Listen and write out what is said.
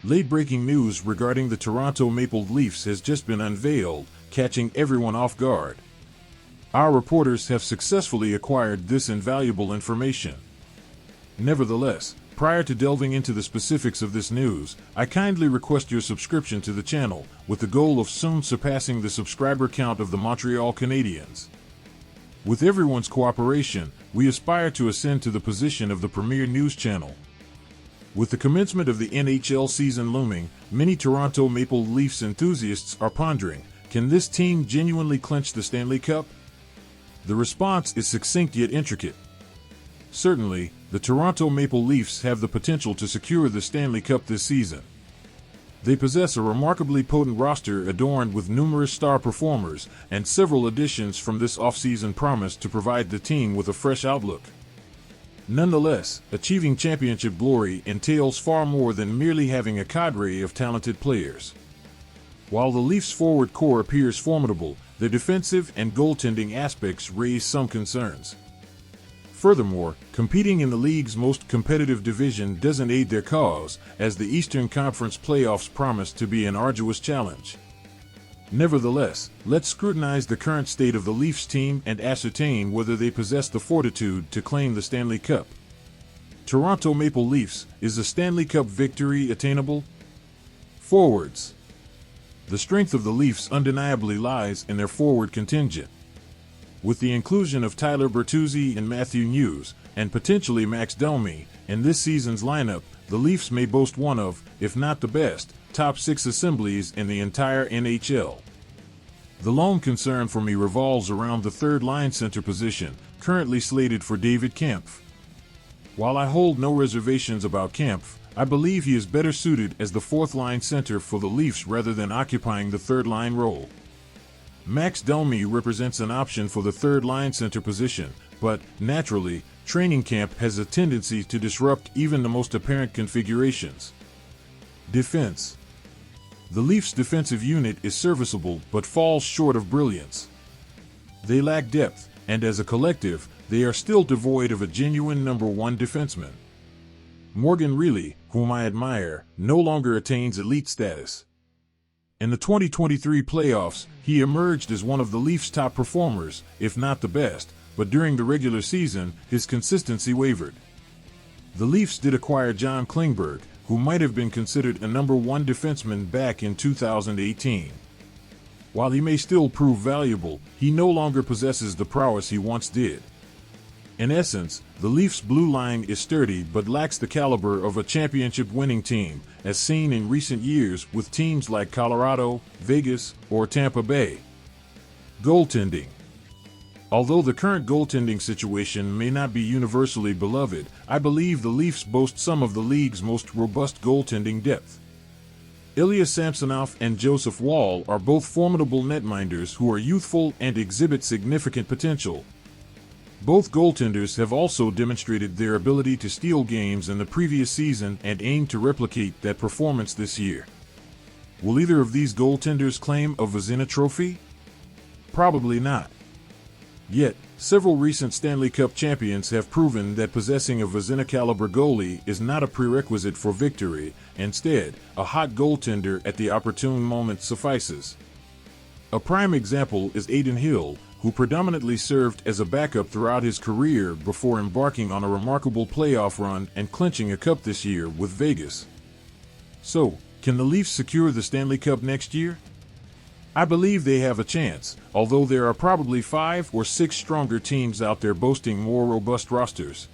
Late-breaking news regarding the Toronto Maple Leafs has just been unveiled, catching everyone off guard. Our reporters have successfully acquired this invaluable information. Nevertheless, prior to delving into the specifics of this news, I kindly request your subscription to the channel, with the goal of soon surpassing the subscriber count of the Montreal Canadiens. With everyone's cooperation, we aspire to ascend to the position of the premier news channel. With the commencement of the NHL season looming, many Toronto Maple Leafs enthusiasts are pondering, can this team genuinely clinch the Stanley Cup? The response is succinct yet intricate. Certainly, the Toronto Maple Leafs have the potential to secure the Stanley Cup this season. They possess a remarkably potent roster adorned with numerous star performers, and several additions from this offseason promise to provide the team with a fresh outlook. Nonetheless, achieving championship glory entails far more than merely having a cadre of talented players. While the Leafs' forward core appears formidable, their defensive and goaltending aspects raise some concerns. Furthermore, competing in the league's most competitive division doesn't aid their cause, as the Eastern Conference playoffs promise to be an arduous challenge. Nevertheless, let's scrutinize the current state of the Leafs team and ascertain whether they possess the fortitude to claim the Stanley Cup. Toronto Maple Leafs, is the Stanley Cup victory attainable? Forwards. The strength of the Leafs undeniably lies in their forward contingent. With the inclusion of Tyler Bertuzzi and Matthew News, and potentially Max Domi, in this season's lineup, the Leafs may boast one of, if not the best, top 6 assemblies in the entire NHL. The lone concern for me revolves around the third-line center position, currently slated for David Kampf. While I hold no reservations about Kampf, I believe he is better suited as the fourth-line center for the Leafs rather than occupying the third-line role. Max Domi represents an option for the third-line center position, but, naturally, training camp has a tendency to disrupt even the most apparent configurations. Defense. The Leafs' defensive unit is serviceable but falls short of brilliance. They lack depth, and as a collective, they are still devoid of a genuine number one defenseman. Morgan Rielly, whom I admire, no longer attains elite status. In the 2023 playoffs, he emerged as one of the Leafs' top performers, if not the best, but during the regular season, his consistency wavered. The Leafs did acquire John Klingberg, who might have been considered a number one defenseman back in 2018. While he may still prove valuable, he no longer possesses the prowess he once did. In essence, the Leafs' blue line is sturdy but lacks the caliber of a championship-winning team, as seen in recent years with teams like Colorado, Vegas, or Tampa Bay. Goaltending. Although the current goaltending situation may not be universally beloved, I believe the Leafs boast some of the league's most robust goaltending depth. Ilya Samsonov and Joseph Woll are both formidable netminders who are youthful and exhibit significant potential. Both goaltenders have also demonstrated their ability to steal games in the previous season and aim to replicate that performance this year. Will either of these goaltenders claim a Vezina trophy? Probably not. Yet, several recent Stanley Cup champions have proven that possessing a Vezina-caliber goalie is not a prerequisite for victory. Instead, a hot goaltender at the opportune moment suffices. A prime example is Adin Hill, who predominantly served as a backup throughout his career before embarking on a remarkable playoff run and clinching a cup this year with Vegas. So, can the Leafs secure the Stanley Cup next year? I believe they have a chance, although there are probably 5 or 6 stronger teams out there boasting more robust rosters.